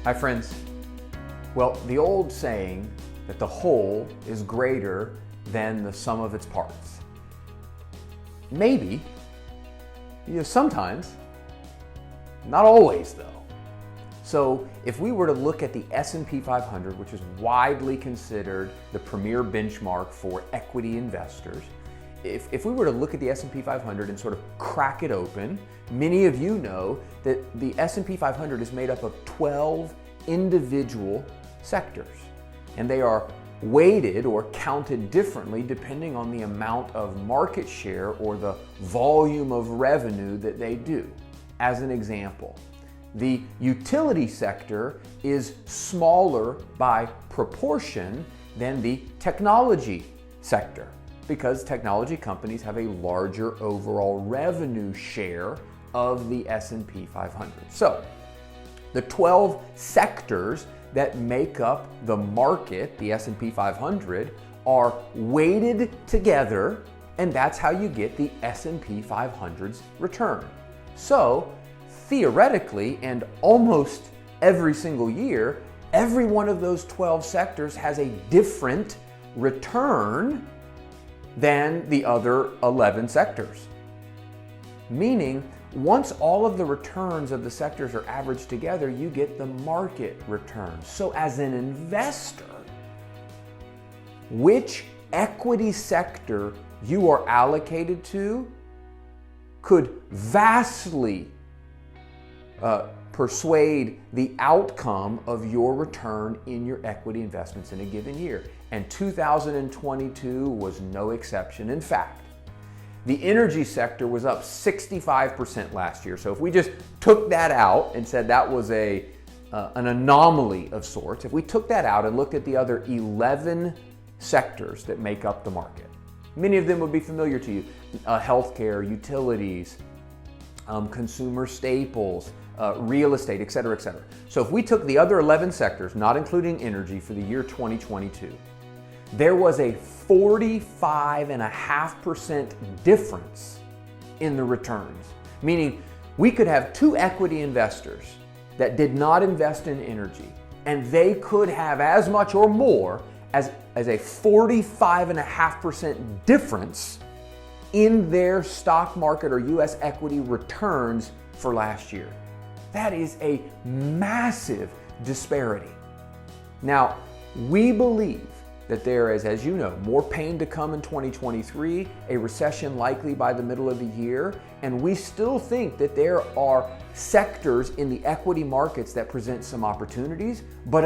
Hi friends. Well, the old saying that the whole is greater than the sum of its parts. Maybe, sometimes, not always though. So if we were to look at the S&P 500, which is widely considered the premier benchmark for equity investors, if we were to look at the S&P 500 and sort of crack it open, many of you know that the S&P 500 is made up of 12 individual sectors, and they are weighted or counted differently depending on the amount of market share or the volume of revenue that they do. As an example, the utility sector is smaller by proportion than the technology sector, because technology companies have a larger overall revenue share of the S&P 500. So, the 12 sectors that make up the market, the S&P 500, are weighted together, and that's how you get the S&P 500's return. So, theoretically, and almost every single year, every one of those 12 sectors has a different return than the other 11 sectors. Meaning, once all of the returns of the sectors are averaged together, you get the market return. So as an investor, which equity sector you are allocated to could vastly persuade the outcome of your return in your equity investments in a given year. And 2022 was no exception. In fact, the energy sector was up 65% last year. So if we just took that out and said that was an anomaly of sorts, if we took that out and looked at the other 11 sectors that make up the market, many of them would be familiar to you: healthcare, utilities, consumer staples, real estate, et cetera, et cetera. So if we took the other 11 sectors, not including energy, for the year 2022, there was a 45.5% difference in the returns. Meaning, we could have two equity investors that did not invest in energy, and they could have as much or more as a 45.5% difference in their stock market or US equity returns for last year. That is a massive disparity. Now, we believe that there is, as you know, more pain to come in 2023, a recession likely by the middle of the year, and we still think that there are sectors in the equity markets that present some opportunities, but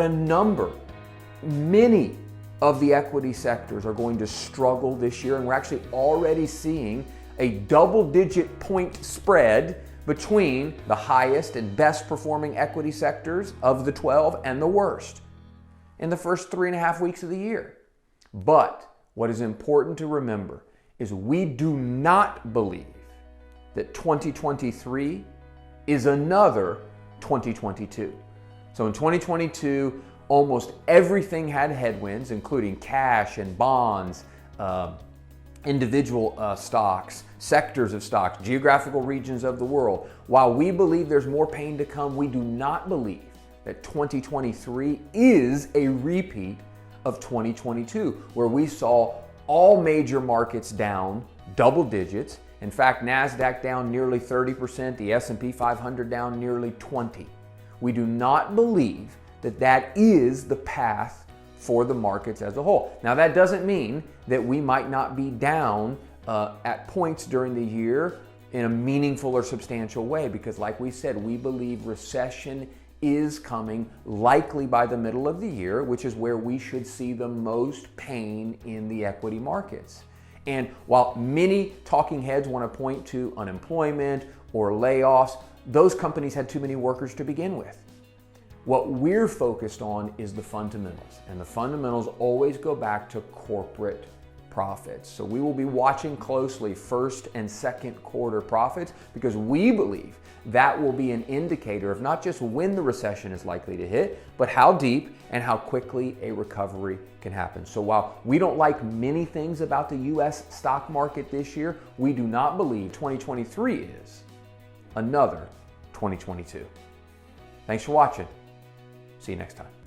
many of the equity sectors are going to struggle this year, and we're actually already seeing a double-digit point spread between the highest and best performing equity sectors of the 12 and the worst in the first 3.5 weeks of the year. But what is important to remember is we do not believe that 2023 is another 2022. So in 2022, almost everything had headwinds, including cash and bonds, individual stocks, sectors of stocks, geographical regions of the world. While we believe there's more pain to come, we do not believe that 2023 is a repeat of 2022, where we saw all major markets down double digits. In fact, NASDAQ down nearly 30%, the S&P 500 down nearly 20%. We do not believe that that is the path for the markets as a whole. Now, that doesn't mean that we might not be down at points during the year in a meaningful or substantial way, because like we said, we believe recession is coming likely by the middle of the year, which is where we should see the most pain in the equity markets. And while many talking heads want to point to unemployment or layoffs, those companies had too many workers to begin with. What we're focused on is the fundamentals, and the fundamentals always go back to corporate profits. So we will be watching closely first and second quarter profits, because we believe that will be an indicator of not just when the recession is likely to hit, but how deep and how quickly a recovery can happen. So while we don't like many things about the US stock market this year, we do not believe 2023 is another 2022. Thanks for watching. See you next time.